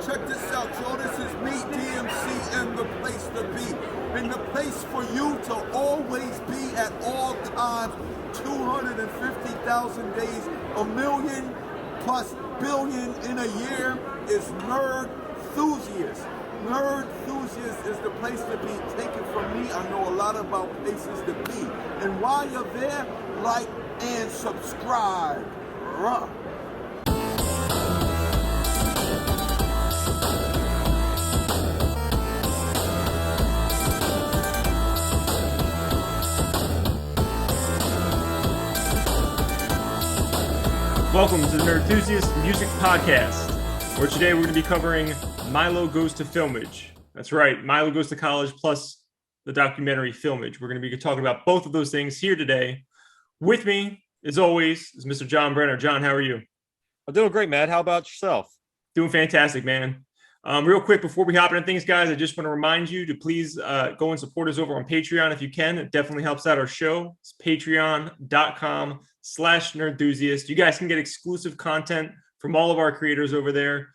check this out, y'all. This is me, DMC, and the place to be. And the place for you to always be at all times. 250,000 days, a million plus billion in a year is Nerd Enthusiast. Nerd Enthusiast is the place to be. Take it from me, I know a lot about places to be. And while you're there, like and subscribe. Ruh. Welcome to the Nerd Enthusiast Music Podcast, where today we're going to be covering Milo Goes to Filmage. That's right, Milo Goes to College plus the documentary Filmage. We're going to be talking about both of those things here today. With me, as always, is Mr. John Brenner. John, how are you? I'm doing great, Matt. How about yourself? Doing fantastic, man. Real quick, before we hop into things, guys, I just want to remind you to please go and support us over on Patreon if you can. It definitely helps out our show. It's patreon.com/nerdenthusiast. You guys can get exclusive content from all of our creators over there.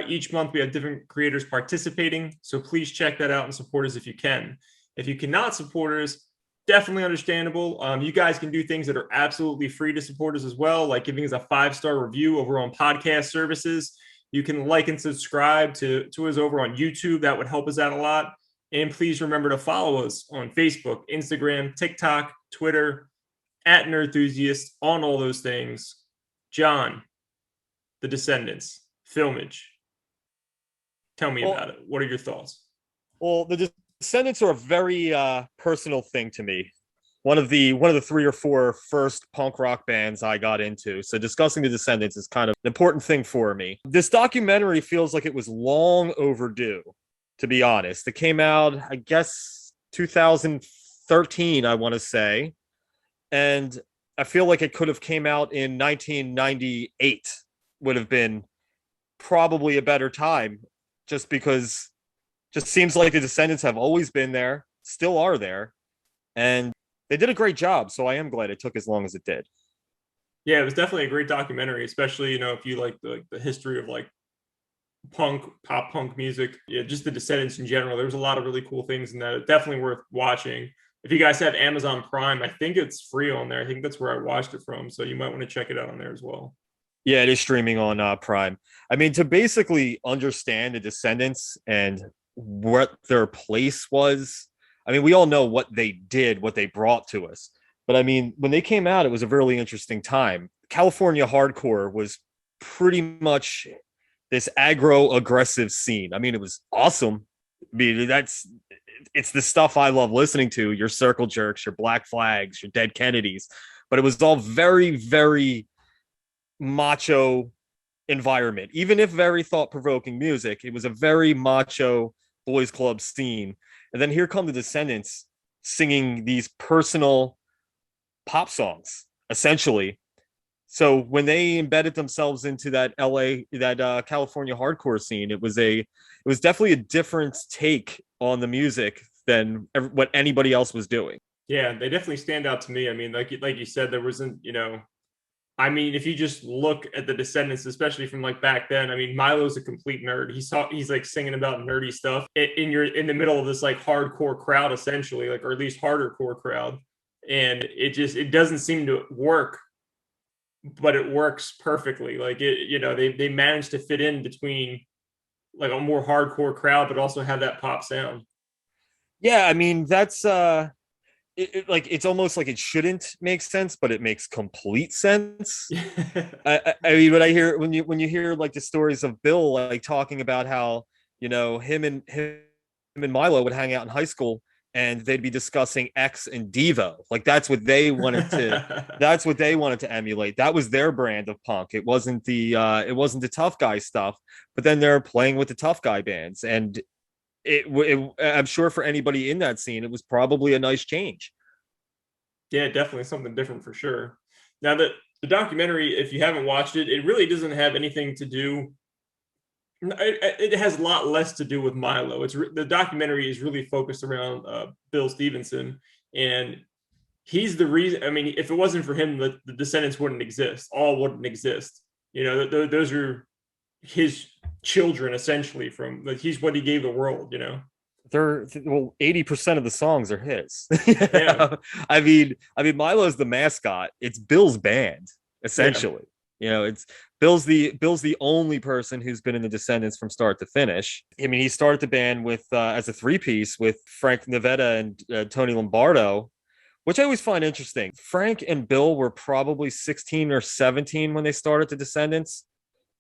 Each month we have different creators participating, so please check that out and support us if you can. If you cannot support us, definitely understandable. You guys can do things that are absolutely free to support us as well, like giving us a 5-star review over on podcast services. You can like and subscribe to us over on YouTube. That would help us out a lot. And please remember to follow us on Facebook, Instagram, TikTok, Twitter, at Nerd Enthusiast, on all those things. John, the Descendents, Filmage. Tell me about it. What are your thoughts? Well, the Descendents are a very personal thing to me. One of the 3 or 4 first punk rock bands I got into. So discussing the Descendents is kind of an important thing for me. This documentary feels like it was long overdue, to be honest. It came out, I guess, 2013, I want to say. And I feel like it could have came out in 1998. Would have been probably a better time, just because just seems like the Descendents have always been there, still are there. And they did a great job, so I am glad it took as long as it did. Yeah, it was definitely a great documentary, especially, if you like the history of like pop punk music. Yeah, just the Descendents in general. There was a lot of really cool things in that. It's definitely worth watching. If you guys have Amazon Prime, I think it's free on there. I think that's where I watched it from, so you might want to check it out on there as well. Yeah, it is streaming on Prime. I mean, to basically understand the Descendents and what their place was, I mean, we all know what they did, what they brought to us. But I mean, when they came out, it was a really interesting time. California hardcore was pretty much this aggro-aggressive scene. I mean, it was awesome. I mean, it's the stuff I love listening to, your Circle Jerks, your Black Flags, your Dead Kennedys. But it was all very, very macho environment. Even if very thought-provoking music, it was a very macho boys club scene. And then here come the Descendents singing these personal pop songs, essentially. So when they embedded themselves into that California hardcore scene, it was definitely a different take on the music than what anybody else was doing. Yeah, they definitely stand out to me. I mean, like you said, there wasn't, I mean, if you just look at the Descendents, especially from like back then, I mean, Milo's a complete nerd. He's like singing about nerdy stuff in the middle of this like hardcore crowd, essentially, like, or at least harder core crowd. And it doesn't seem to work, but it works perfectly. Like they managed to fit in between like a more hardcore crowd, but also have that pop sound. Yeah. I mean, that's, it's almost like it shouldn't make sense, but it makes complete sense. I mean, when you hear like the stories of Bill like talking about how him and Milo would hang out in high school and they'd be discussing X and Devo, like that's what they wanted to emulate. That was their brand of punk. It wasn't the tough guy stuff, but then they're playing with the tough guy bands, and I'm sure for anybody in that scene, it was probably a nice change. Yeah, definitely something different for sure. Now, the documentary, if you haven't watched it, it really doesn't have anything to do. It has a lot less to do with Milo. The documentary is really focused around Bill Stevenson, and he's the reason. I mean, if it wasn't for him, the Descendents wouldn't exist. All wouldn't exist. Those are his children essentially from like he's what he gave the world, you know. They're well, 80% of the songs are his. Yeah. I mean, Milo's the mascot. It's Bill's band, Yeah. essentially. It's Bill's the only person who's been in the Descendants from start to finish. I mean, he started the band with as a three-piece with Frank Nevada and Tony Lombardo, which I always find interesting. Frank and Bill were probably 16 or 17 when they started the Descendants,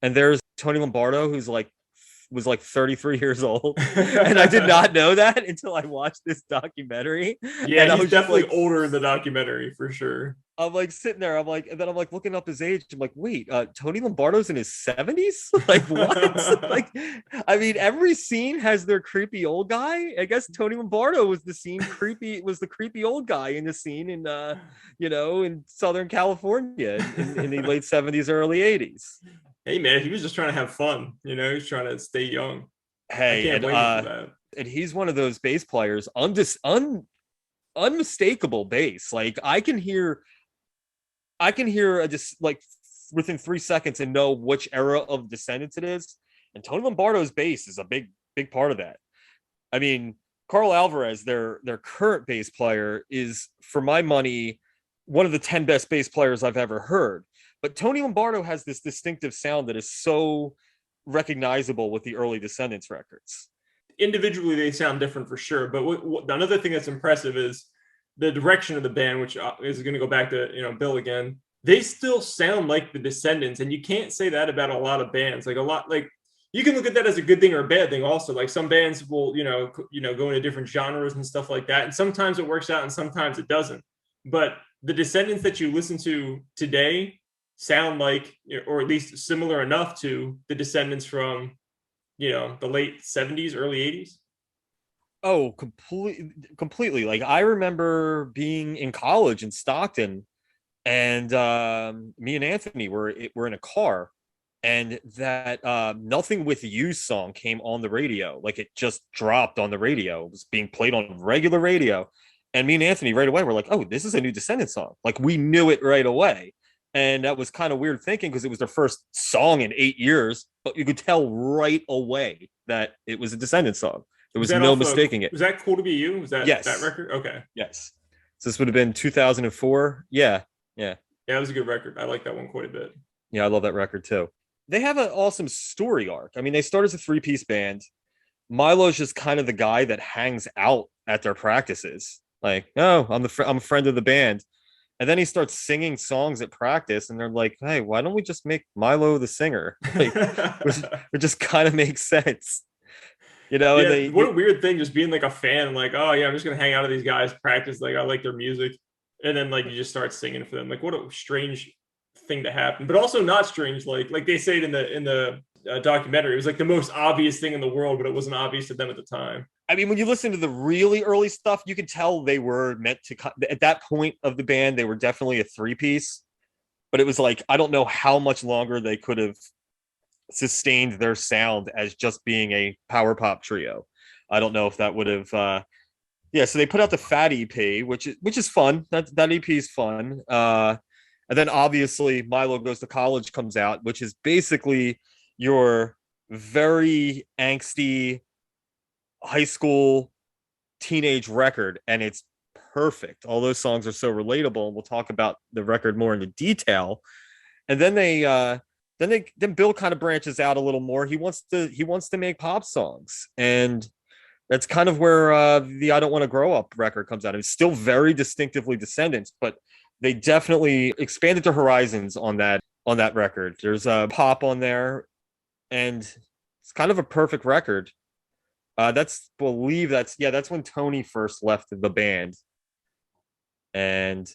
and there's Tony Lombardo who's like was like 33 years old, and I did not know that until I watched this documentary. Yeah, and I he's was just definitely like, older in the documentary for sure. I'm like sitting there, I'm like, and then I'm like looking up his age. I'm like, wait, Tony Lombardo's in his 70s? Like what? Like, I mean, every scene has their creepy old guy. I guess Tony Lombardo was the creepy old guy in the scene in Southern California in the late 70s, early 80s. Hey man, he was just trying to have fun, you know, he's trying to stay young. I Hey, can't and blame him for that. and he's one of those bass players, unmistakable bass. Like I can hear just like within 3 seconds and know which era of Descendants it is. And Tony Lombardo's bass is a big part of that. I mean, Carl Alvarez, their current bass player, is, for my money, one of the 10 best bass players I've ever heard. But Tony Lombardo has this distinctive sound that is so recognizable with the early Descendants records. Individually they sound different for sure, but another thing that's impressive is the direction of the band, which is going to go back to Bill again. They still sound like the Descendants, and you can't say that about a lot of bands. Like you can look at that as a good thing or a bad thing also. Like some bands will go into different genres and stuff like that, and sometimes it works out and sometimes it doesn't. But the Descendants that you listen to today sound like, or at least similar enough to the Descendants from the late 70s, early 80s. Oh, completely. Like I remember being in college in Stockton, and me and Anthony were in a car, and that "Nothing With You" song came on the radio. Like it just dropped on the radio. It was being played on regular radio, and me and Anthony right away were like, "Oh, this is a new Descendants song!" Like we knew it right away, and that was kind of weird thinking because it was their first song in 8 years, but you could tell right away that it was a Descendants song. There was no mistaking it. Was that Cool to Be You? Was that yes. that record? Okay. Yes. So this would have been 2004. Yeah. Yeah, it was a good record. I like that one quite a bit. Yeah, I love that record too. They have an awesome story arc. I mean, they start as a three-piece band. Milo's just kind of the guy that hangs out at their practices. Like, oh, I'm a friend of the band. And then he starts singing songs at practice, and they're like, hey, why don't we just make Milo the singer? Like, it just kind of makes sense. Yeah, and what a weird thing, just being like a fan, like, oh yeah, I'm just gonna hang out with these guys, practice, like I like their music, and then like you just start singing for them. Like what a strange thing to happen, but also not strange. Like they say it in the documentary, it was like the most obvious thing in the world, but it wasn't obvious to them at the time. I mean, when you listen to the really early stuff, you can tell they were meant to, at that point of the band, they were definitely a three-piece, but it was like, I don't know how much longer they could have sustained their sound as just being a power pop trio. I don't know if that would have so they put out the Fat EP, which is fun. That EP is fun. And then obviously Milo Goes to College comes out, which is basically your very angsty high school teenage record, and it's perfect. All those songs are so relatable, and we'll talk about the record more into detail. And then then Bill kind of branches out a little more. He wants to make pop songs, and that's kind of where the I Don't Want to Grow Up record comes out. It's still very distinctively Descendants, but they definitely expanded their horizons on that record. There's a pop on there, and it's kind of a perfect record. That's when Tony first left the band, and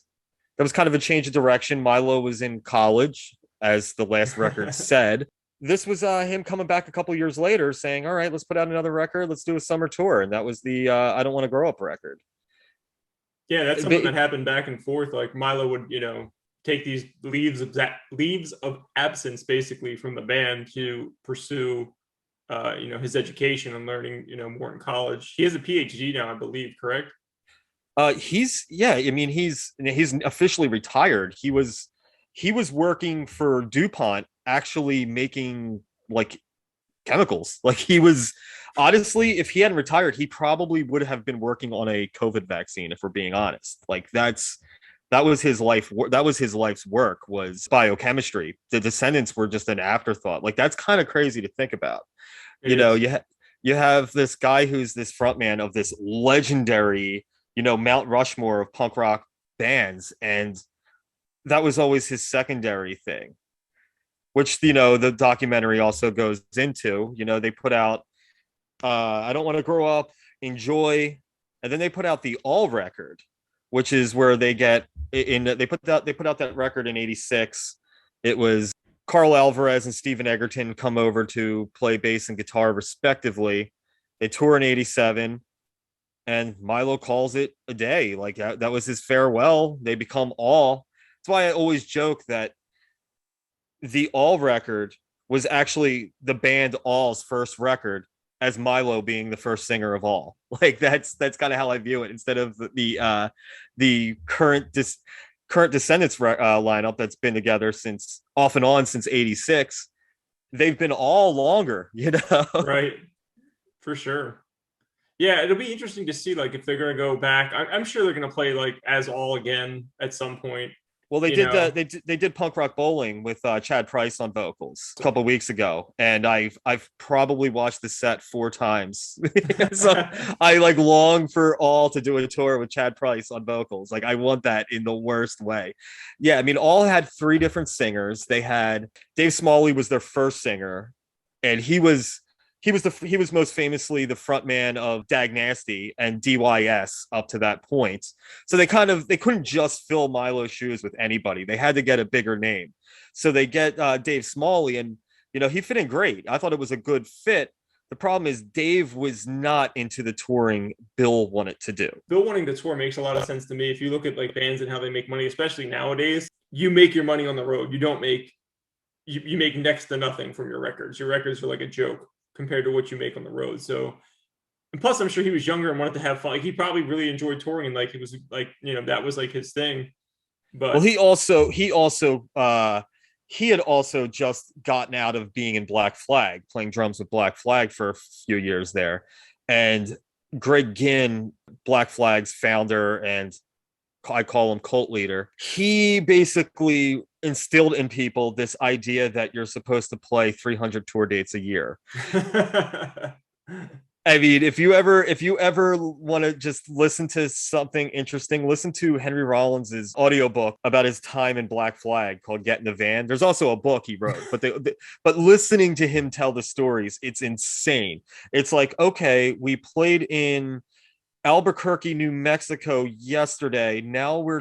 that was kind of a change of direction. Milo was in college, as the last record said. This was him coming back a couple years later saying, all right, let's put out another record. Let's do a summer tour. And that was the I Don't Want to Grow Up record. Yeah, that's something that happened back and forth. Like Milo would, take these leaves of absence basically from the band to pursue, his education and learning, more in college. He has a PhD now, I believe, correct? He's officially retired. He was working for DuPont, actually making like chemicals. Like he was honestly, if he hadn't retired, he probably would have been working on a COVID vaccine, if we're being honest. Like that was his life. That was his life's work, was biochemistry. The Descendents were just an afterthought. Like that's kind of crazy to think about. It is. You have this guy who's this frontman of this legendary, Mount Rushmore of punk rock bands, and that was always his secondary thing, which the documentary also goes into. They put out I Don't Want to Grow Up, Enjoy, and then they put out the All record, which is where they get in. They put out that record in '86. It was Carl Alvarez and Steven Egerton come over to play bass and guitar respectively. They tour in '87, and Milo calls it a day. Like that was his farewell. They become All. That's why I always joke that the All record was actually the band All's first record, as Milo being the first singer of All. Like that's kind of how I view it, instead of the current Descendents lineup that's been together since off and on since '86. They've been All longer, Right, for sure. Yeah, it'll be interesting to see like if they're going to go back. I'm sure they're going to play like as All again at some point. Well, they did Punk Rock Bowling with Chad Price on vocals a couple weeks ago, and I've probably watched the set 4 times. So I like long for All to do a tour with Chad Price on vocals. Like I want that in the worst way. Yeah, I mean, All had 3 different singers. They had Dave Smalley was their first singer, and he was most famously the frontman of Dag Nasty and DYS up to that point. So they couldn't just fill Milo's shoes with anybody. They had to get a bigger name. So they get Dave Smalley, and he fit in great. I thought it was a good fit. The problem is Dave was not into the touring Bill wanted to do. Bill wanting to tour makes a lot of sense to me. If you look at like bands and how they make money, especially nowadays, you make your money on the road. You don't make you make next to nothing from your records. Your records are like a joke compared to what you make on the road. So, and plus I'm sure he was younger and wanted to have fun. Like he probably really enjoyed touring, and like it was like, that was like his thing. But well, he had also just gotten out of being in Black Flag, playing drums with Black Flag for a few years there. And Greg Ginn, Black Flag's founder, and I call him cult leader, he basically instilled in people this idea that you're supposed to play 300 tour dates a year. I mean, if you ever want to just listen to something interesting, listen to Henry Rollins' audiobook about his time in Black Flag called Get in the Van. There's also a book he wrote, but listening to him tell the stories, it's insane. It's like, okay, we played in Albuquerque, New Mexico yesterday. Now we're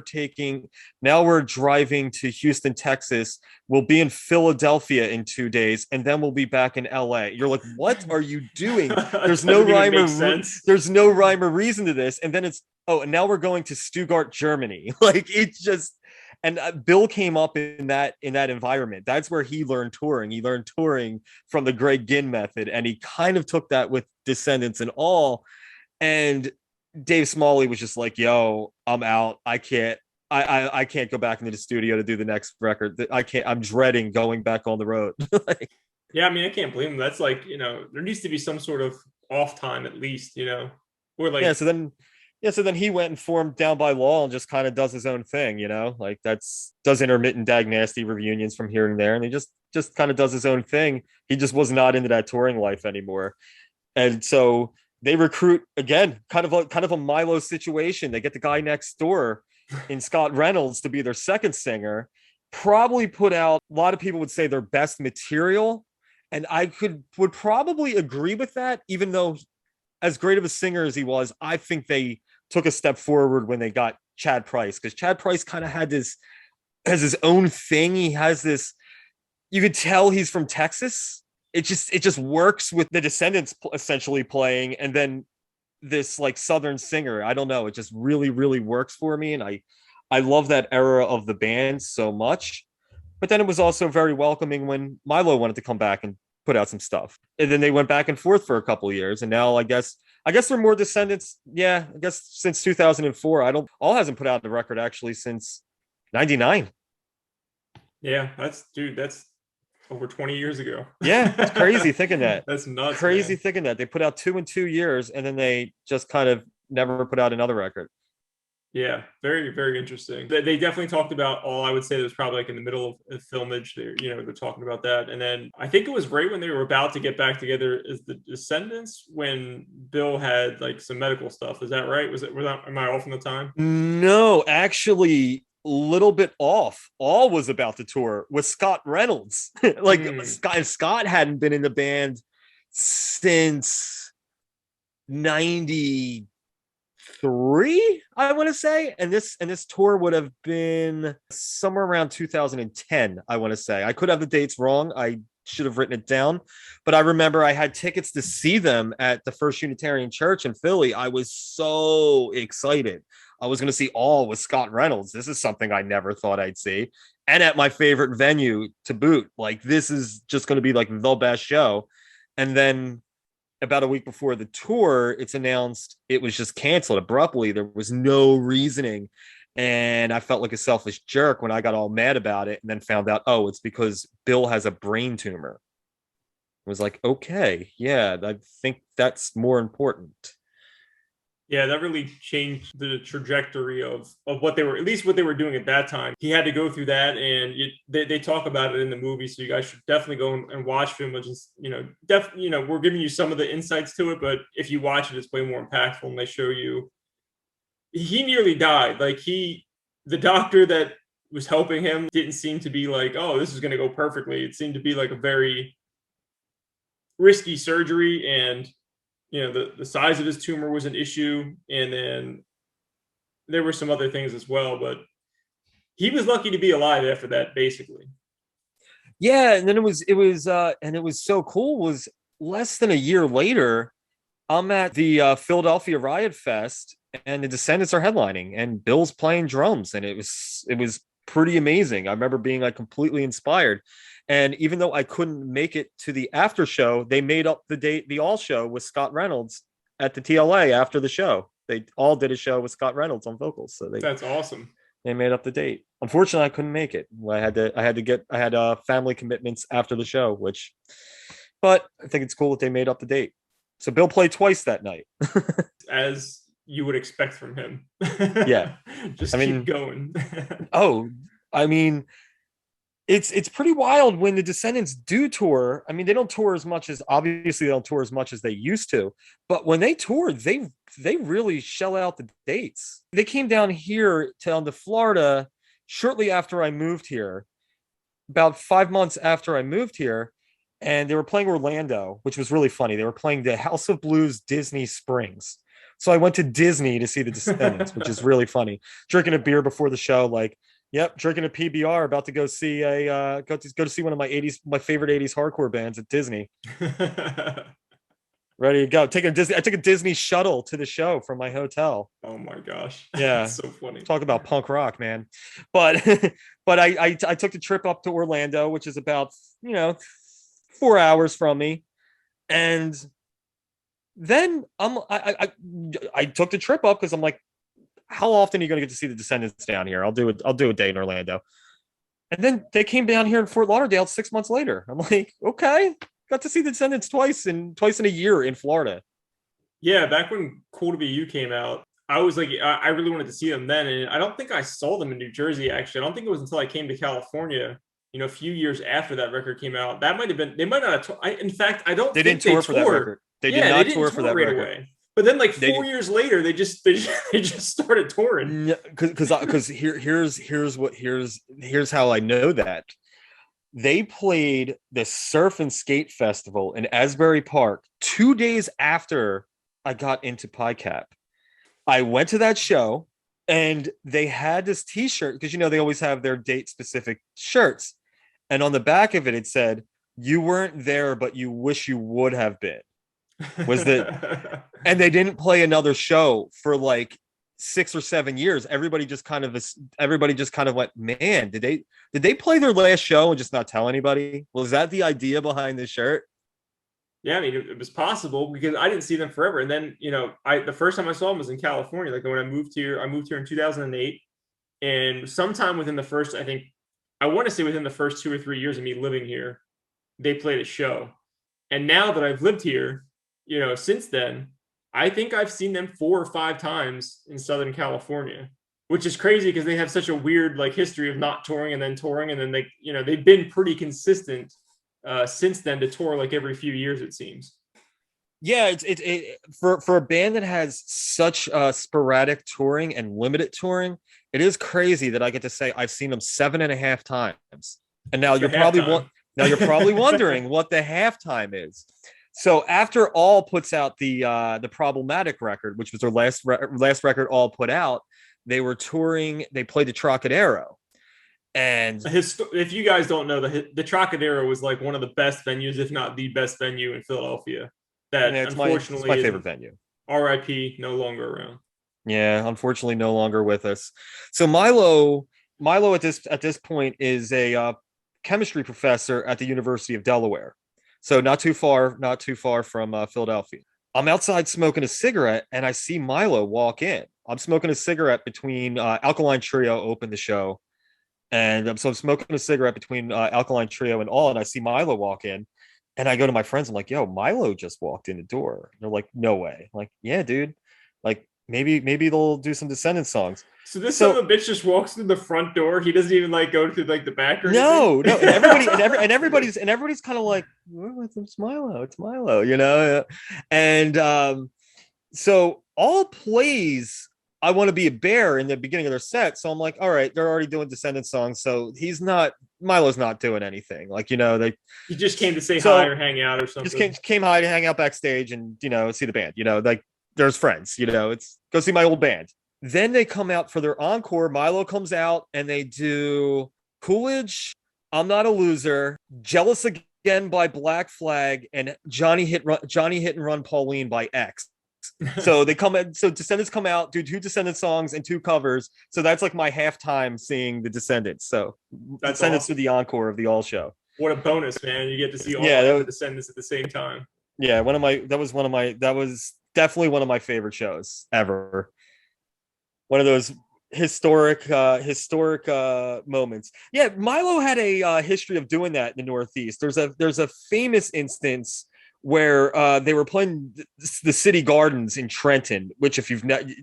driving to Houston, Texas. We'll be in Philadelphia in 2 days, and then we'll be back in LA. You're like, what are you doing? There's no rhyme or reason to this. And then and now we're going to Stuttgart, Germany. Like it's just, and Bill came up in that environment. That's where he learned touring. He learned touring from the Greg Ginn method, and he kind of took that with Descendents and All. And Dave Smalley was just like, yo, I'm out. I can't go back into the studio to do the next record. I'm dreading going back on the road. Yeah, I mean, I can't blame him. That's like, there needs to be some sort of off time at least, or like. So then he went and formed Down by Law and just kind of does his own thing, like does intermittent Dag Nasty reunions from here and there. And he just kind of does his own thing. He just was not into that touring life anymore. And so they recruit again, kind of a Milo situation. They get the guy next door in Scott Reynolds to be their second singer. Probably put out, a lot of people would say, their best material, and I would probably agree with that. Even though, as great of a singer as he was, I think they took a step forward when they got Chad Price, because Chad Price kind of has his own thing. He has this. You could tell he's from Texas. It just works with the Descendents essentially playing, and then this like Southern singer. I don't know. It just really, really works for me. And I love that era of the band so much. But then it was also very welcoming when Milo wanted to come back and put out some stuff. And then they went back and forth for a couple of years. And now I guess they're more Descendents. Yeah, I guess since 2004. All hasn't put out the record actually since 99. Yeah, over 20 years ago. Yeah, it's crazy thinking that. That's nuts. Crazy Man. thinking that. They put out 2 in 2 years, and then they just kind of never put out another record. Yeah, very, very interesting. They definitely talked about all. I would say that was probably like in the middle of Filmage. They're talking about that, and then I think it was right when they were about to get back together as the Descendants, when Bill had like some medical stuff. Is that right? Am I off on the time? No, actually, a little bit off. All was about to tour with Scott Reynolds. Scott hadn't been in the band since 93, I want to say, and this tour would have been somewhere around 2010, I want to say. I could have the dates wrong. I should have written it down, but I remember I had tickets to see them at the First Unitarian Church in Philly. I was so excited. I was going to see All with Scott Reynolds. This is something I never thought I'd see, and at my favorite venue to boot. Like, this is just going to be like the best show. And then about a week before the tour, it's announced it was just canceled abruptly. There was no reasoning. And I felt like a selfish jerk when I got all mad about it and then found out, oh, it's because Bill has a brain tumor. I was like, okay, yeah, I think that's more important. Yeah, that really changed the trajectory of what they were, at least what they were doing at that time. He had to go through that, and they talk about it in the movie, so you guys should definitely go and watch Filmage. We're giving you some of the insights to it, but if you watch it, it's way more impactful, and they show you he nearly died. Like, the doctor that was helping him didn't seem to be like, oh, this is going to go perfectly. It seemed to be like a very risky surgery, and the size of his tumor was an issue, and then there were some other things as well, but he was lucky to be alive after that, basically. Yeah, and then it was so cool. Was less than a year later, I'm at the Philadelphia Riot Fest, and the Descendants are headlining, and Bill's playing drums, and it was pretty amazing. I remember being like completely inspired. And even though I couldn't make it to the after show, they made up the All show with Scott Reynolds at the TLA after the show. They all did a show with Scott Reynolds on vocals. So that's awesome. They made up the date. Unfortunately, I couldn't make it. I had family commitments after the show, but I think it's cool that they made up the date. So Bill played twice that night. As you would expect from him. Yeah. Just keep going. It's pretty wild when the Descendants do tour. I mean, they don't tour as much as they used to, but when they tour, they really shell out the dates. They came down here to Florida shortly after I moved here, about 5 months after I moved here, and they were playing Orlando, which was really funny. They were playing the House of Blues Disney Springs. So I went to Disney to see the Descendants, which is really funny. Drinking a beer before the show, like, yep, drinking a PBR, about to go see go to see one of my favorite 80s hardcore bands at Disney. Ready to go. I took a Disney shuttle to the show from my hotel. Oh my gosh. Yeah. That's so funny. Talk about punk rock, man. But I took the trip up to Orlando, which is about 4 hours from me. And then I took the trip up because I'm like, how often are you going to get to see the Descendants down here? I'll do a day in Orlando. And then they came down here in Fort Lauderdale 6 months later. I'm like, okay, got to see the Descendants twice in a year in Florida. Yeah, back when Cool to Be You came out, I was like, I really wanted to see them then. And I don't think I saw them in New Jersey, actually. I don't think it was until I came to California, a few years after that record came out. That might have been, they might not have, in fact, I don't they think didn't tour for that record. They did not tour for that record. Away. But then, like 4 years later, they just started touring. Because here's how I know that. They played the Surf and Skate Festival in Asbury Park 2 days after I got into PyCap. I went to that show, and they had this T-shirt because they always have their date-specific shirts, and on the back of it, it said, "You weren't there, but you wish you would have been." And they didn't play another show for like 6 or 7 years. Everybody just kind of went, man, did they play their last show and just not tell anybody? Was that the idea behind this shirt? Yeah, I mean, it was possible because I didn't see them forever. And then, the first time I saw them was in California. Like when I moved here in 2008, and sometime within the first, I want to say within the first 2 or 3 years of me living here, they played a show. And now that I've lived here, since then, I think I've seen them 4 or 5 times in Southern California, which is crazy because they have such a weird like history of not touring and then touring, and then they've been pretty consistent since then to tour like every few years, it seems. Yeah, for a band that has such sporadic touring and limited touring, it is crazy that I get to say I've seen them 7.5 times. And now you're probably wondering what the halftime is. So after All puts out the Problematic record, which was their last record All put out, they were touring. They played the Trocadero, and if you guys don't know, the Trocadero was like one of the best venues, if not the best venue in Philadelphia. That unfortunately it's my favorite venue. R.I.P. No longer around. Yeah, unfortunately, no longer with us. So Milo at this point is a chemistry professor at the University of Delaware. So not too far from Philadelphia. I'm outside smoking a cigarette, and I see Milo walk in. I'm smoking a cigarette between Alkaline Trio opened the show, and so I'm smoking a cigarette between Alkaline Trio and All, and I see Milo walk in. And I go to my friends. I'm like, "Yo, Milo just walked in the door." And they're like, "No way!" I'm like, "Yeah, dude. Like, maybe they'll do some Descendents songs." So this son of a bitch just walks through the front door. He doesn't even like go through like the back or no. And everybody's kind of like, "It's Milo. It's Milo," And so All plays I Want to Be a Bear in the beginning of their set. So I'm like, all right, they're already doing Descendants songs, so Milo's not doing anything. Like, he just came to say hi or hang out or something. Just came hi to hang out backstage and, see the band, like there's friends, it's go see my old band. Then they come out for their encore. Milo comes out and they do Coolidge, I'm Not a Loser, Jealous Again by Black Flag, and Johnny Hit and Run Pauline by X. So Descendants come out, do 2 Descendants songs and 2 covers. So that's like my halftime seeing the Descendants. So that's Descendants awesome. To the encore of the All show. What a bonus, man! You get to see all the Descendants at the same time. Yeah, that was definitely one of my favorite shows ever. One of those historic moments. Yeah, Milo had a history of doing that in the Northeast. There's a famous instance where they were playing the City Gardens in Trenton, which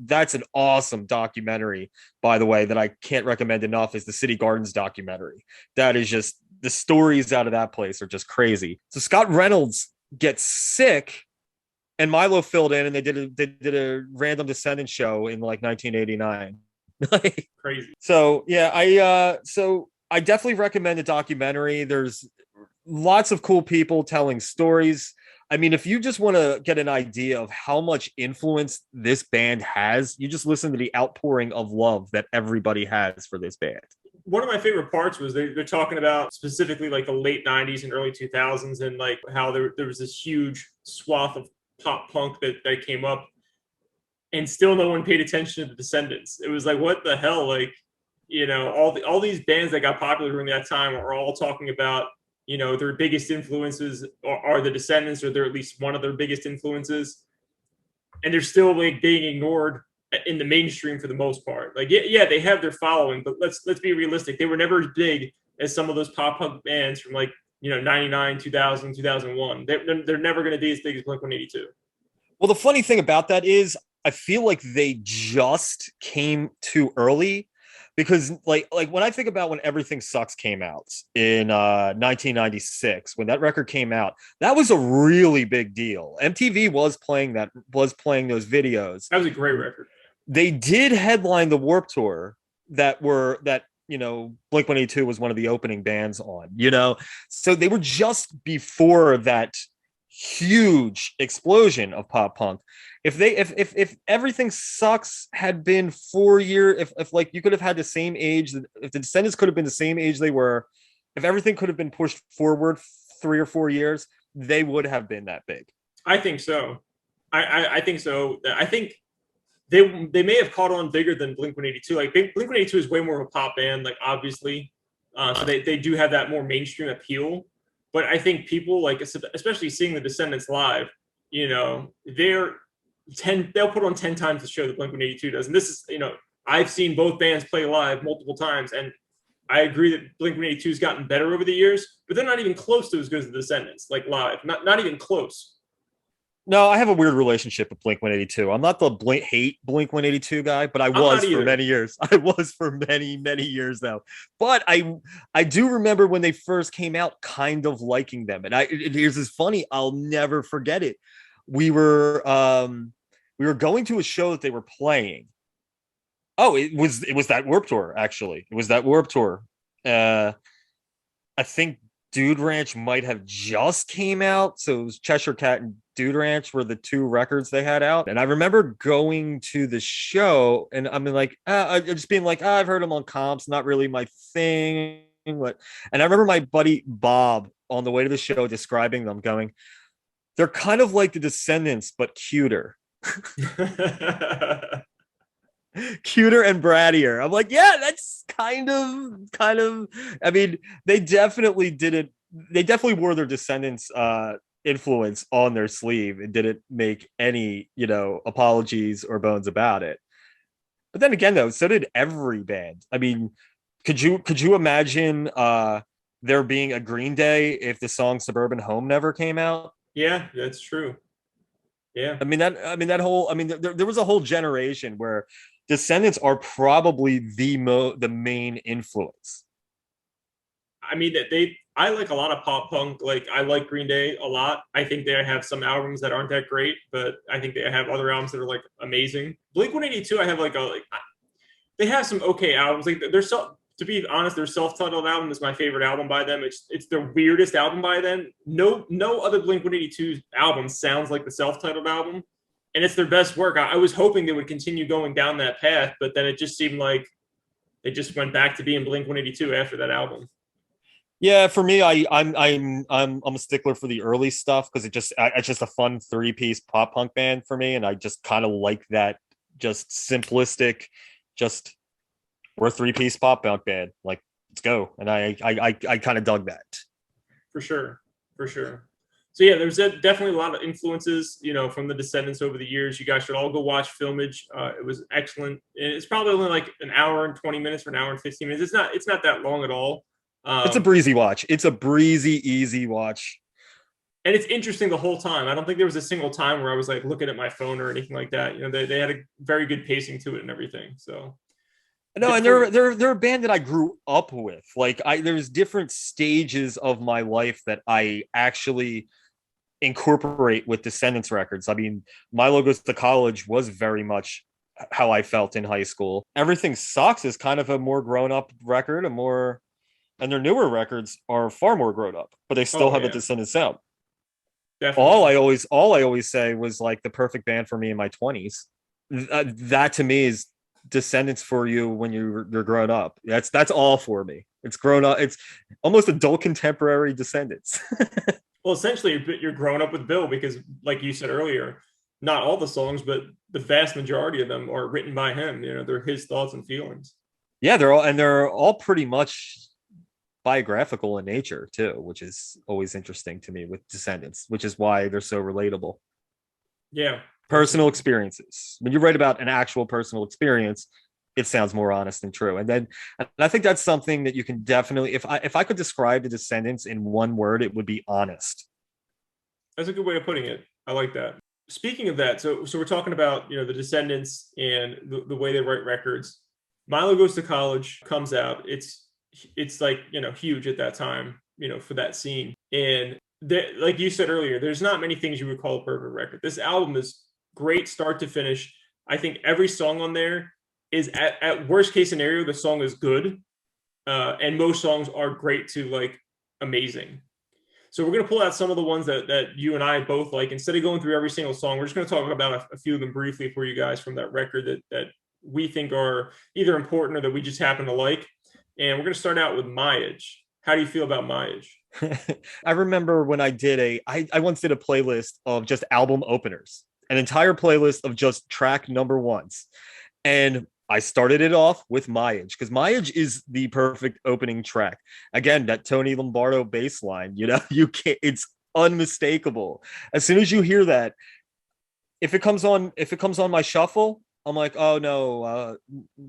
that's an awesome documentary, by the way, that I can't recommend enough, is the City Gardens documentary. That is just, the stories out of that place are just crazy. So Scott Reynolds gets sick and Milo filled in, and they did a random Descendants show in like 1989. Crazy. So yeah, I definitely recommend the documentary. There's lots of cool people telling stories. I mean, if you just want to get an idea of how much influence this band has, you just listen to the outpouring of love that everybody has for this band. One of my favorite parts was they're talking about specifically like the late 90s and early 2000s, and like how there was this huge swath of pop punk that came up, and still no one paid attention to the Descendants. It was like, what the hell? Like, all these bands that got popular during that time are all talking about, their biggest influences are the Descendants, or they're at least one of their biggest influences. And they're still like being ignored in the mainstream for the most part. Like, yeah, they have their following, but let's be realistic. They were never as big as some of those pop punk bands from like, 99, 2000, 2001. They're never going to be as big as Blink-182. Well, the funny thing about that is I feel like they just came too early. Because like when I think about when Everything Sucks came out in 1996, when that record came out, that was a really big deal. MTV was playing those videos. That was a great record. They did headline the Warped Tour that Blink-182 was one of the opening bands on, So they were just before that huge explosion of pop punk. If Everything Sucks had been 4 years, if like you could have had the same age, if the Descendants could have been the same age they were, if everything could have been pushed forward 3 or 4 years, they would have been that big. I think so. I think so. I think they may have caught on bigger than Blink-182. Like Blink-182 is way more of a pop band, like obviously, so they do have that more mainstream appeal. But I think people, like, especially seeing the Descendants live, they'll put on 10 times the show that Blink-182 does. And this is, I've seen both bands play live multiple times, and I agree that Blink-182 has gotten better over the years, but they're not even close to as good as the Descendants, like live. Not even close. No, I have a weird relationship with Blink 182. I'm not the hate Blink 182 guy, but I I'm not was for either. many years. I was for many, many years though. But I do remember when they first came out kind of liking them. And here's this funny, I'll never forget it. We were going to a show that they were playing. Oh, it was that Warped Tour, actually. It was that Warped Tour. I think Dude Ranch might have just came out. So it was Cheshire Cat and Dude Ranch were the two records they had out. And I remember going to the show and I'm like, just being like, I've heard them on comps, not really my thing. But, and I remember my buddy Bob on the way to the show describing them, going, they're kind of like the Descendants, but cuter. Cuter and brattier. I'm like, yeah, that's kind of. I mean, they definitely wore their Descendants influence on their sleeve and didn't make any, apologies or bones about it. But then again, though, so did every band. I mean, could you imagine there being a Green Day if the song Suburban Home never came out? Yeah, that's true. Yeah. There was a whole generation where Descendants are probably the main influence. I mean, I like a lot of pop punk. Like, I like Green Day a lot. I think they have some albums that aren't that great, but I think they have other albums that are like amazing. Blink-182, I have they have some okay albums. Like, to be honest, their self-titled album is my favorite album by them. It's the weirdest album by them. No other Blink-182 album sounds like the self-titled album, and it's their best work. I was hoping they would continue going down that path, but then it just seemed like they just went back to being Blink-182 after that album. Yeah, for me, I'm a stickler for the early stuff because it's just a fun 3-piece pop punk band for me, and I just kind of like that, just simplistic, just we're a 3-piece pop punk band, like let's go, and I kind of dug that. For sure. So yeah, there's definitely a lot of influences, from the Descendants over the years. You guys should all go watch Filmage. It was excellent, and it's probably only like an hour and 20 minutes or an hour and 15 minutes. It's not that long at all. It's a breezy watch. It's a breezy, easy watch. And it's interesting the whole time. I don't think there was a single time where I was like looking at my phone or anything like that. They had a very good pacing to it and everything. So no, and they're a band that I grew up with. Like there's different stages of my life that I actually incorporate with Descendants records. I mean, Milo Goes to College was very much how I felt in high school. Everything Sucks is kind of a more grown-up record, and their newer records are far more grown up, but they still have a Descendants sound. Definitely. All I always say was like the perfect band for me in my 20s. That to me is Descendants for you when you're grown up. That's all for me. It's grown up. It's almost adult contemporary Descendants. Well, essentially, you're growing up with Bill because, like you said earlier, not all the songs, but the vast majority of them are written by him. They're his thoughts and feelings. Yeah, they're all pretty much biographical in nature too, which is always interesting to me with Descendants, which is why they're so relatable. Yeah. Personal experiences. When you write about an actual personal experience, it sounds more honest and true. And I think that's something that you can definitely, if I could describe the Descendants in one word, it would be honest. That's a good way of putting it. I like that. Speaking of that, so we're talking about, the Descendants and the way they write records. Milo Goes to College comes out. It's like, huge at that time, for that scene. And like you said earlier, there's not many things you would call a perfect record. This album is great start to finish. I think every song on there is at worst case scenario, the song is good. And most songs are great to like amazing. So we're going to pull out some of the ones that you and I both like. Instead of going through every single song, we're just going to talk about a few of them briefly for you guys from that record that we think are either important or that we just happen to like. And we're going to start out with Myage. How do you feel about Myage? I remember when I once did a playlist of just album openers, an entire playlist of just track number ones. And I started it off with Myage because Myage is the perfect opening track. Again, that Tony Lombardo bass line, you can't, it's unmistakable. As soon as you hear that, if it comes on my shuffle, I'm like, oh no,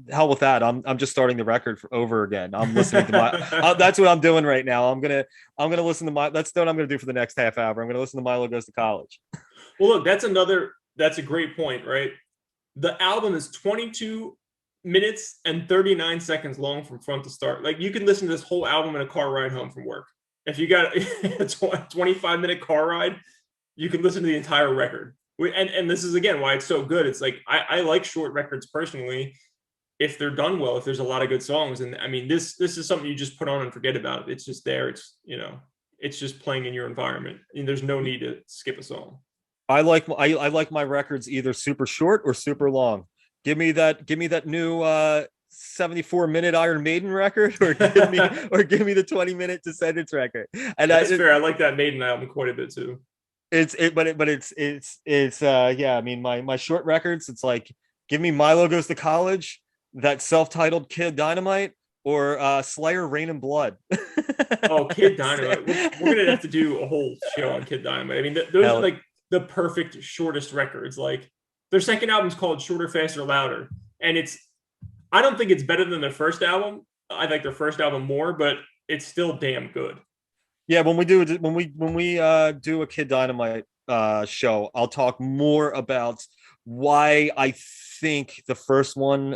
hell with that. I'm just starting the record over again. I'm listening to my. That's what I'm doing right now. I'm gonna listen to my. That's what I'm gonna do for the next half hour. I'm gonna listen to Milo Goes to College. Well, look, that's a great point, right? The album is 22 minutes and 39 seconds long from front to start. Like you can listen to this whole album in a car ride home from work. If you got a 25-minute car ride, you can listen to the entire record. And this is again why it's so good. It's like I like short records personally if they're done well, if there's a lot of good songs. And I mean this is something you just put on and forget about. It's just there. It's it's just playing in your environment. And there's no need to skip a song. I like my records either super short or super long. Give me that new 74-minute Iron Maiden record, or give me the 20-minute Descendents record. And that's fair. I like that Maiden album quite a bit too. It's yeah. I mean, my short records. It's like, give me Milo Goes to College, that self-titled Kid Dynamite, or Slayer Rain and Blood. Oh, Kid Dynamite. We're gonna have to do a whole show on Kid Dynamite. I mean, those are like the perfect shortest records. Like their second album's called Shorter, Faster, Louder, and I don't think it's better than their first album. I like their first album more, but it's still damn good. Yeah, when we do a Kid Dynamite show, I'll talk more about why I think the first one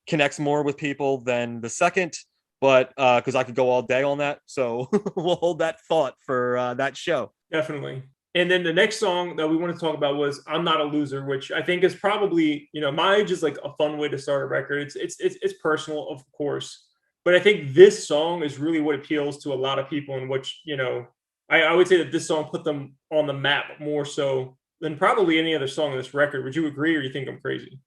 connects more with people than the second, but because I could go all day on that, so we'll hold that thought for that show. Definitely. And then the next song that we want to talk about was "I'm Not a Loser," which I think is probably, My Age is like a fun way to start a record. It's personal, of course. But I think this song is really what appeals to a lot of people, in which, I would say that this song put them on the map more so than probably any other song on this record. Would you agree, or you think I'm crazy?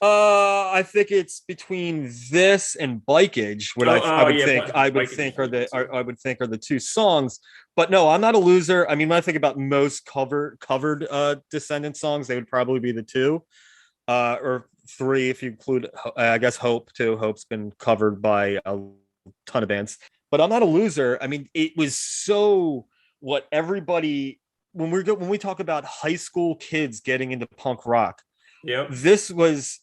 I think it's between this and Bikeage, what I would think are the two songs. But no, I'm Not a Loser. I mean, when I think about most covered Descendant songs, they would probably be the two, or three if you include, I guess, Hope too. Hope's been covered by a ton of bands. But I'm Not a Loser. I mean, it was so what everybody when we talk about high school kids getting into punk rock. Yeah, this was.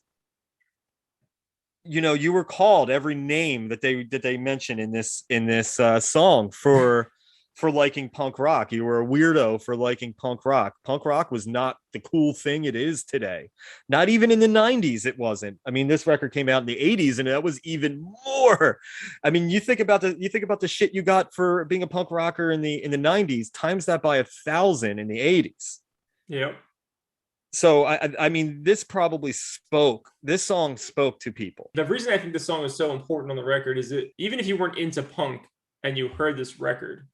You were called every name that they mention in this song for liking punk rock. You were a weirdo for liking punk rock. Punk rock was not the cool thing it is today. Not even in the 90s it wasn't. I mean, this record came out in the 80s and that was even more. I mean, you think about the shit you got for being a punk rocker in the 90s, times that by 1,000 in the 80s. Yeah. So I mean, this song spoke to people. The reason I think this song is so important on the record is that even if you weren't into punk and you heard this record,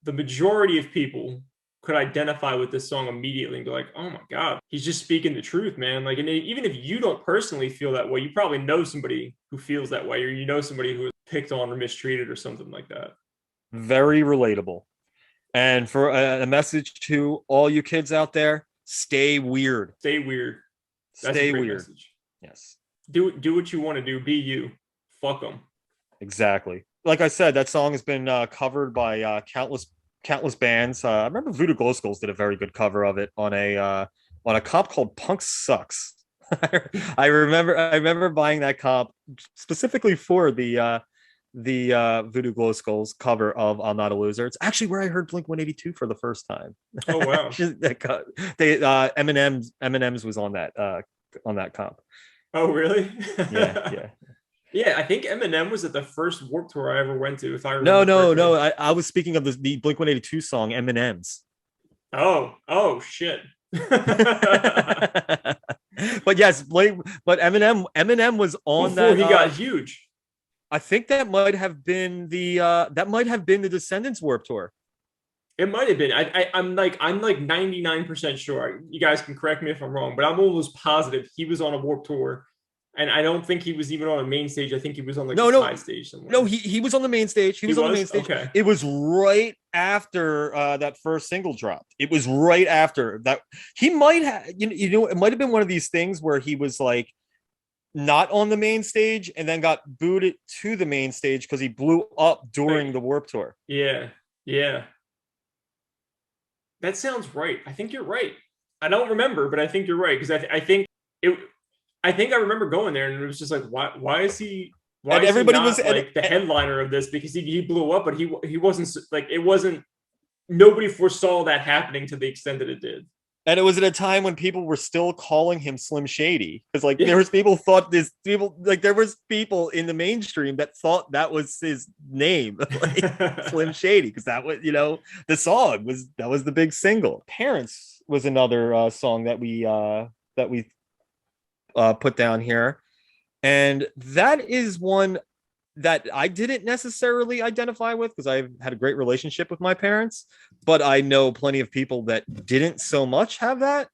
the majority of people could identify with this song immediately and go like, oh my God, he's just speaking the truth, man. Like, and even if you don't personally feel that way, you probably know somebody who feels that way, or somebody who was picked on or mistreated or something like that. Very relatable. And for a message to all you kids out there, stay weird. Stay weird. That's stay weird. Message. Yes. Do what you want to do. Be you. Fuck them. Exactly. Like I said, that song has been covered by countless bands. I remember Voodoo Glow Skulls did a very good cover of it on a comp called Punk Sucks. I remember buying that comp specifically for the Voodoo Glow Skulls cover of "I'm Not a Loser." It's actually where I heard Blink-182 for the first time. Oh wow! Eminem's was on that comp. Oh really? Yeah. Yeah, I think Eminem was at the first Warped Tour I ever went to. If I remember. No. I was speaking of the Blink-182 song "Eminem's." Oh shit. But yes, but Eminem was on before that. He got huge. I think that might have been the Descendents Warped Tour. It might have been. I'm like 99% sure. You guys can correct me if I'm wrong, but I'm almost positive he was on a Warped Tour, and I don't think he was even on a main stage. I think he was on like a side stage somewhere. No, he was on the main stage. He was on the main stage. Okay. It was right after that first single dropped. It was right after that. He might have, it might have been one of these things where he was like not on the main stage and then got booted to the main stage because he blew up during the Warped Tour. Yeah. That sounds right. I think you're right. I don't remember, but I think you're right, because I think I think I remember going there, and it was just like, why is he? Why And is he everybody not was like the headliner of this? Because he blew up, but he wasn't like it wasn't. Nobody foresaw that happening to the extent that it did. and it was at a time when people were still calling him Slim Shady, because like Yeah. there was people thought this people like there was people in the mainstream that thought that was his name, like Slim Shady, because that was the song was that was the big single. Parents was another song that we put down here, and that is one that I didn't necessarily identify with because I've had a great relationship with my parents, but I know plenty of people that didn't so much have that.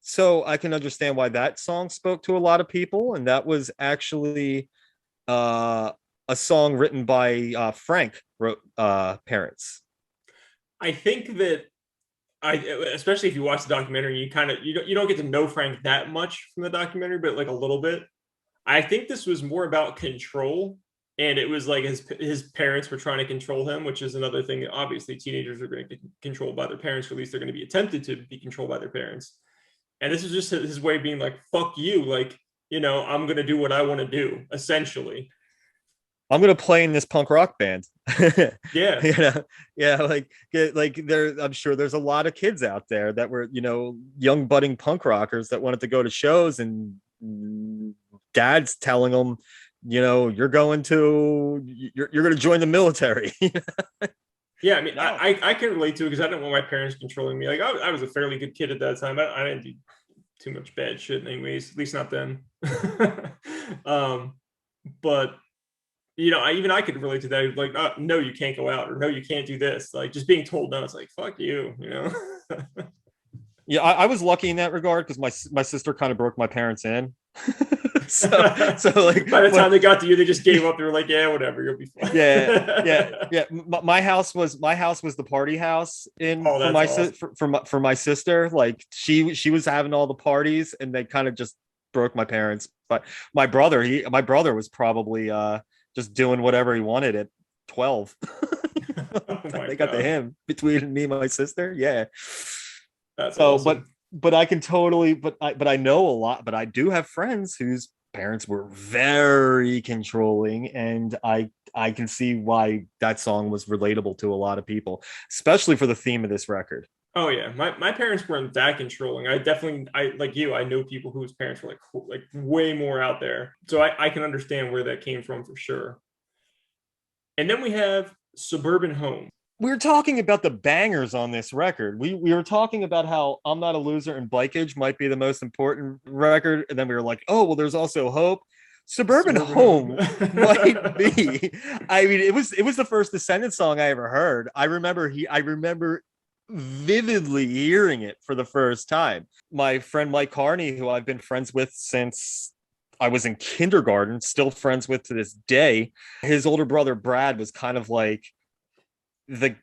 So I can understand why that song spoke to a lot of people. And that was actually a song written by Frank wrote Parents. I think that especially if you watch the documentary, you don't get to know Frank that much from the documentary, but like a little bit. I think this was more about control, and it was like his parents were trying to control him, which is another thing that obviously teenagers are going to get controlled by their parents, or at least they're going to be attempted to be controlled by their parents. And this is just his way of being like, fuck you, like, I'm going to do what I want to do, essentially. I'm gonna play in this punk rock band. Yeah. Yeah, like there. I'm sure there's a lot of kids out there that were, young budding punk rockers that wanted to go to shows, and dad's telling them, you're going to join the military. Yeah, I mean, I can relate to it because I didn't want my parents controlling me. Like, I was a fairly good kid at that time. I didn't do too much bad shit, anyways. At least not then. But I could relate to that. Like, no, you can't go out, or no, you can't do this. Like, just being told no, it's like, fuck you, Yeah, I was lucky in that regard because my sister kind of broke my parents in. so like by the time they got to you, they just gave up. They were like, yeah, whatever, you'll be fine. yeah. My house was the party house for my sister. Like she was having all the parties, and they kind of just broke my parents. But my brother was probably just doing whatever he wanted at 12. They got to him between me and my sister. Yeah. That's awesome. But I can totally, but I know a lot, but I do have friends whose parents were very controlling, and I can see why that song was relatable to a lot of people, especially for the theme of this record. Oh yeah, my parents weren't that controlling. I like you. I know people whose parents were like way more out there, so I can understand where that came from for sure. And then we have Suburban Home. We were talking about the bangers on this record. We were talking about how I'm Not a Loser and Bikeage might be the most important record, and then we were like, oh well, there's also Hope. Suburban Home might be. I mean, it was the first Descendents song I ever heard. I remember vividly hearing it for the first time. My friend Mike Carney, who I've been friends with since I was in kindergarten, still friends with to this day. His older brother Brad was kind of like the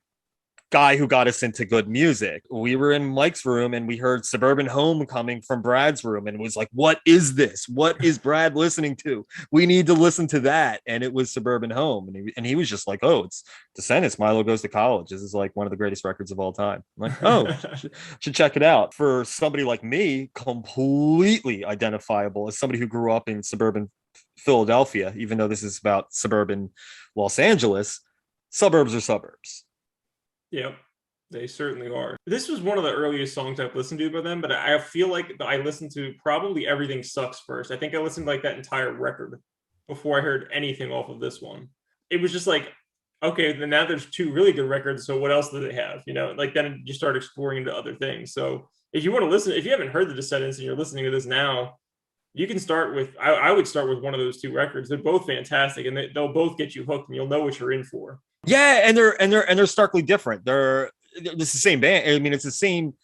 guy who got us into good music. We were in Mike's room and we heard Suburban Home coming from Brad's room, and it was like, what is this? What is Brad listening to? We need to listen to that. And it was Suburban Home. And he was just like, oh, it's Descendents, Milo Goes to College. This is like one of the greatest records of all time. I'm like, oh, should check it out. For somebody like me, completely identifiable as somebody who grew up in suburban Philadelphia, even though this is about suburban Los Angeles. Suburbs are suburbs. Yep, they certainly are. This was one of the earliest songs I've listened to by them, but I feel like I listened to probably Everything Sucks first. I think I listened to like that entire record before I heard anything off of this one. It was just like, okay, then now there's two really good records, so what else do they have? Like then you start exploring into other things. So if you want to listen, if you haven't heard the Descendents and you're listening to this now, you can start with, I would start with one of those two records. They're both fantastic, and they'll both get you hooked, and you'll know what you're in for. Yeah, and they're starkly different. It's the same band. I mean, it's the same.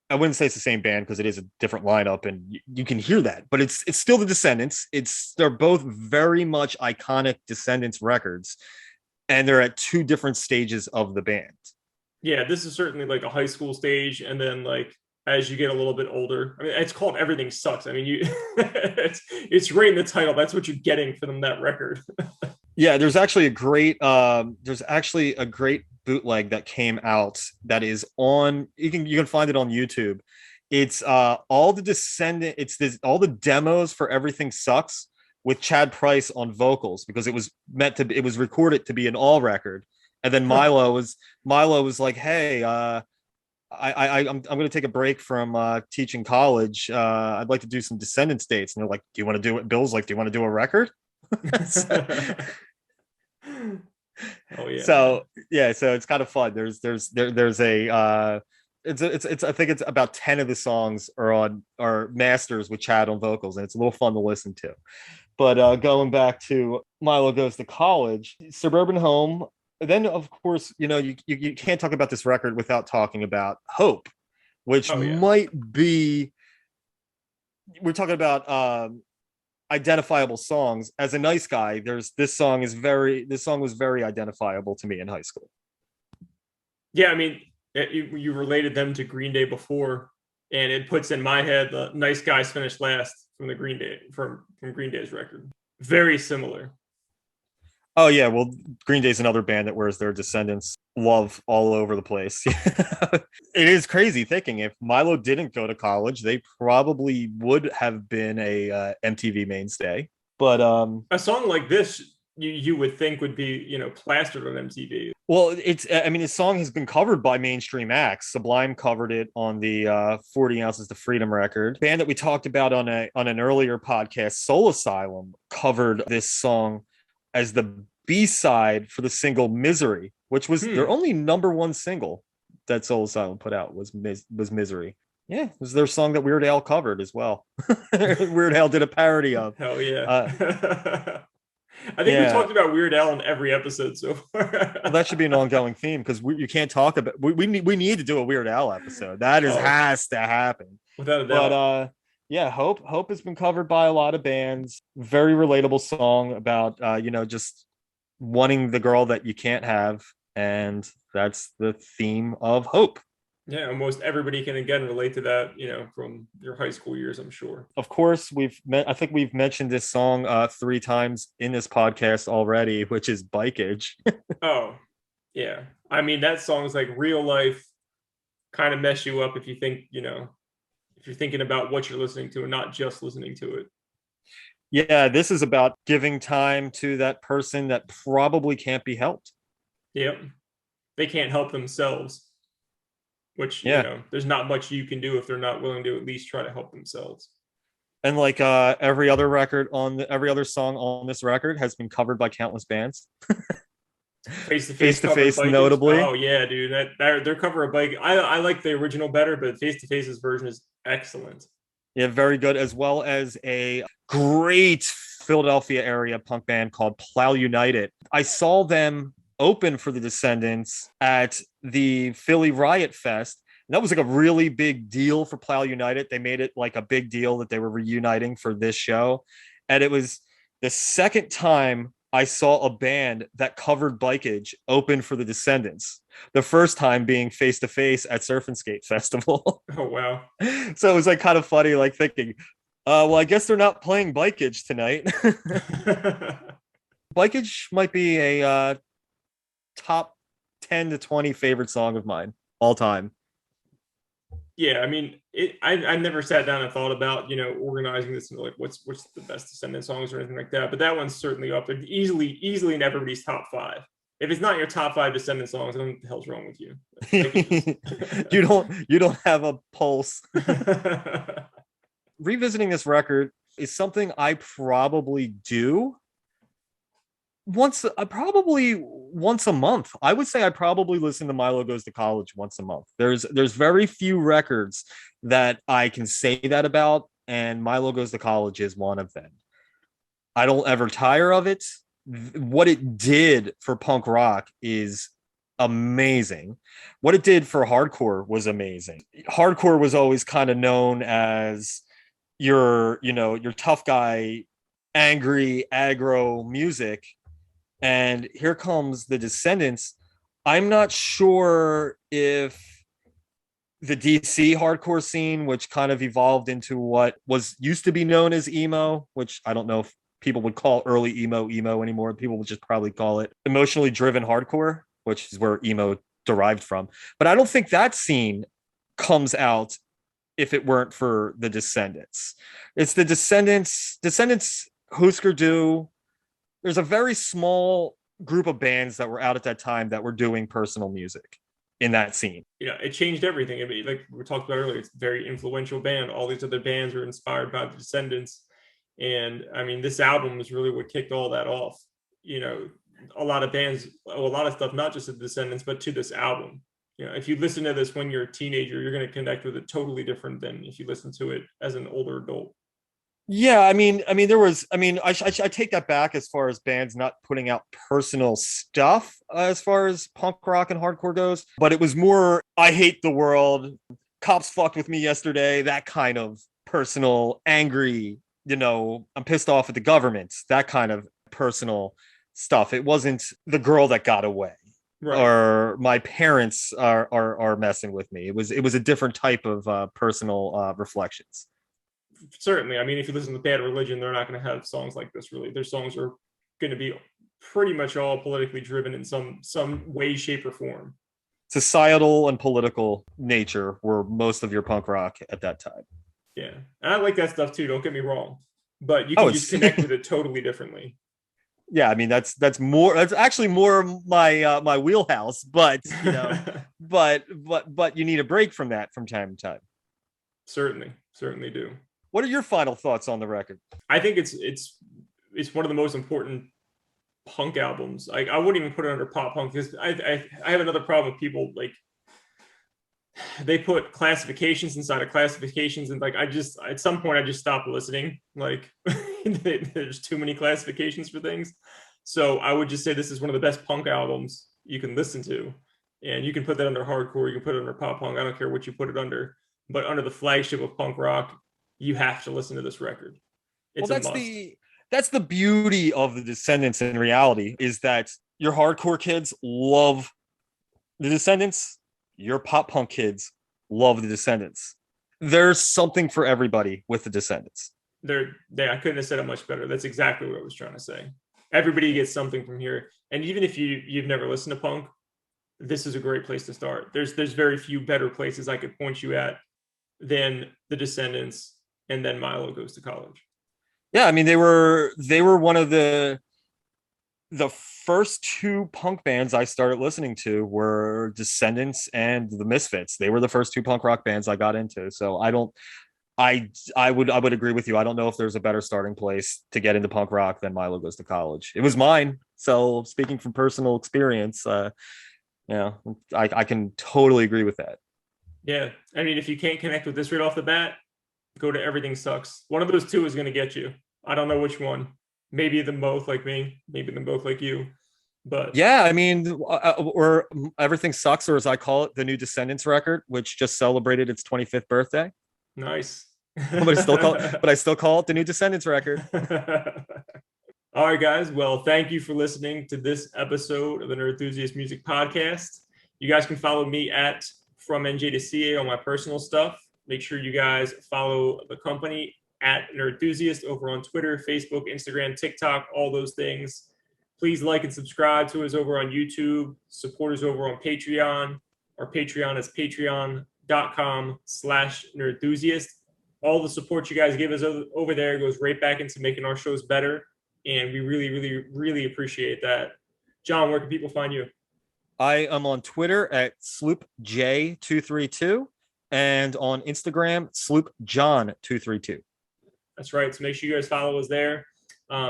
I wouldn't say it's the same band because it is a different lineup, and you can hear that. But it's still the Descendents. They're both very much iconic Descendents records, and they're at two different stages of the band. Yeah, this is certainly like a high school stage, and then like as you get a little bit older, I mean, it's called Everything Sucks. I mean, it's right in the title. That's what you're getting from that record. Yeah, there's actually a great bootleg that came out that is on, you can find it on YouTube. It's all the Descendant. It's this all the demos for Everything Sucks with Chad Price on vocals because it was it was recorded to be an all record. And then Milo was like, hey, I'm going to take a break from teaching college. I'd like to do some Descendants dates. And they're like, do you want to do it? Bill's like, do you want to do a record? Oh yeah. So it's kind of fun. There's a it's I think it's about 10 of the songs are masters with Chad on vocals, and it's a little fun to listen to. But going back to Milo Goes to College, Suburban Home. Then of course, you can't talk about this record without talking about Hope, which might be, we're talking about identifiable songs. As a nice guy, this song was very identifiable to me in high school. Yeah, I mean, you related them to Green Day before, and it puts in my head the Nice Guys Finished Last from the Green Day's record. Very similar. Oh yeah, well, Green Day's another band that wears their Descendents love all over the place. It is crazy thinking if Milo didn't go to college, they probably would have been a MTV mainstay. But a song like this, you would think would be plastered on MTV. Well, this song has been covered by mainstream acts. Sublime covered it on the 40 Ounces to Freedom record. Band that we talked about on an earlier podcast, Soul Asylum, covered this song as the B-side for the single Misery, which was their only number one single that Soul Asylum put out was Misery. Yeah, it was their song that Weird Al covered as well. Weird Al did a parody of. Hell yeah. I think we talked about Weird Al in every episode so far. Well, that should be an ongoing theme because you can't talk about. We need to do a Weird Al episode. That has to happen without a doubt. But yeah, Hope has been covered by a lot of bands. Very relatable song about just wanting the girl that you can't have, and that's the theme of Hope. Yeah, almost everybody can again relate to that, from your high school years, I'm sure. Of course, I think we've mentioned this song 3 times in this podcast already, which is Bikeage. Oh, yeah. I mean, that song's like real life, kind of mess you up if you think, if you're thinking about what you're listening to and not just listening to it. Yeah, this is about giving time to that person that probably can't be helped. Yep. They can't help themselves. Which, there's not much you can do if they're not willing to at least try to help themselves. And like every other song on this record has been covered by countless bands. Face to Face, notably. Oh yeah, dude, their cover of Bike. I like the original better, but Face to Face's version is excellent. Yeah, very good, as well as a great Philadelphia area punk band called Plow United. I saw them open for the Descendents at the Philly Riot Fest. And that was like a really big deal for Plow United. They made it like a big deal that they were reuniting for this show. And it was the second time I saw a band that covered Bikeage open for the Descendents. The first time being Face to Face at Surf and Skate Festival. Oh, wow. So it was like kind of funny, like thinking, well, I guess they're not playing Bikeage tonight. Bikeage might be a top 10 to 20 favorite song of mine all time. Yeah, I mean, I never sat down and thought about, organizing this into like what's the best Descendant songs or anything like that. But that one's certainly up there, easily in everybody's top 5. If it's not your top 5 Descendant songs, I don't know what the hell's wrong with you. You don't have a pulse. Revisiting this record is something I probably do probably once a month. I would say I probably listen to Milo Goes to College once a month. There's very few records that I can say that about, and Milo Goes to College is one of them. I don't ever tire of it. What it did for punk rock is amazing. What it did for hardcore was amazing. Hardcore was always kind of known as your tough guy, angry, aggro music. And here comes the Descendents. I'm not sure if the DC hardcore scene, which kind of evolved into what was used to be known as emo, which I don't know if people would call early emo anymore. People would just probably call it emotionally driven hardcore, which is where emo derived from. But I don't think that scene comes out if it weren't for the Descendents. It's the Descendents, Husker Du. There's a very small group of bands that were out at that time that were doing personal music in that scene. It changed everything. I mean, like we talked about earlier, it's a very influential band. All these other bands were inspired by the Descendents. And I mean, this album is really what kicked all that off. A lot of bands, a lot of stuff, not just the Descendents, but to this album. If you listen to this when you're a teenager, you're going to connect with it totally different than if you listen to it as an older adult. Yeah, I mean, I take that back as far as bands not putting out personal stuff as far as punk rock and hardcore goes, but it was more, I hate the world, cops fucked with me yesterday, that kind of personal, angry, I'm pissed off at the government, that kind of personal stuff. It wasn't the girl that got away. Right. Or my parents are messing with me. It was a different type of personal reflections. Certainly. I mean, if you listen to Bad Religion, they're not going to have songs like this, really. Their songs are going to be pretty much all politically driven in some way, shape, or form. Societal and political nature were most of your punk rock at that time. Yeah. And I like that stuff too, don't get me wrong. But you can just connect with it totally differently. Yeah, I mean that's actually more my wheelhouse, but but you need a break from that from time to time. Certainly do. What are your final thoughts on the record? I think it's one of the most important punk albums. Like, I wouldn't even put it under pop punk, because I have another problem with people, like, they put classifications inside of classifications, and like at some point I just stopped listening. Like, there's too many classifications for things. So I would just say this is one of the best punk albums you can listen to, and you can put that under hardcore, you can put it under pop punk, I don't care what you put it under, but under the flagship of punk rock, you have to listen to this record. It's a must. That's the beauty of the Descendents in reality, is that your hardcore kids love the Descendents, your pop punk kids love the Descendents. There's something for everybody with the Descendents. I couldn't have said it much better. That's exactly what I was trying to say. Everybody gets something from here. And even if you've never listened to punk, this is a great place to start. There's very few better places I could point you at than the Descendents and then Milo Goes to College. Yeah, I mean, they were one of the first two punk bands I started listening to were Descendents and the Misfits. They were the first two punk rock bands I got into. So I would agree with you. I don't know if there's a better starting place to get into punk rock than Milo Goes to College. It was mine. So speaking from personal experience, I can totally agree with that. Yeah. I mean, if you can't connect with this right off the bat, go to Everything Sucks. One of those two is going to get you. I don't know which one. Maybe them both like me. Maybe them both like you. But yeah, I mean, or Everything Sucks, or as I call it, the new Descendents record, which just celebrated its 25th birthday. Nice. but I still call it the new Descendents record. All right, guys. Well, thank you for listening to this episode of the Nerd Enthusiast Music Podcast. You guys can follow me at From NJ to CA on my personal stuff. Make sure you guys follow the company at Nerd Enthusiast over on Twitter, Facebook, Instagram, TikTok, all those things. Please like and subscribe to us over on YouTube. Support us over on Patreon. Our Patreon is patreon.com/nerdenthusiast. All the support you guys give us over there goes right back into making our shows better. And we really, really, really appreciate that. John, where can people find you? I am on Twitter at SloopJ232 and on Instagram, SloopJohn232. That's right. So make sure you guys follow us there.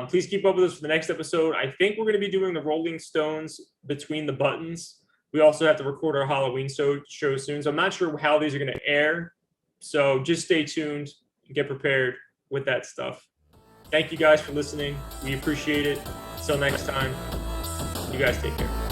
Please keep up with us for the next episode. I think we're going to be doing the Rolling Stones Between the Buttons. We also have to record our Halloween show soon. So I'm not sure how these are going to air. So just stay tuned and get prepared with that stuff. Thank you guys for listening. We appreciate it. Until next time, you guys take care.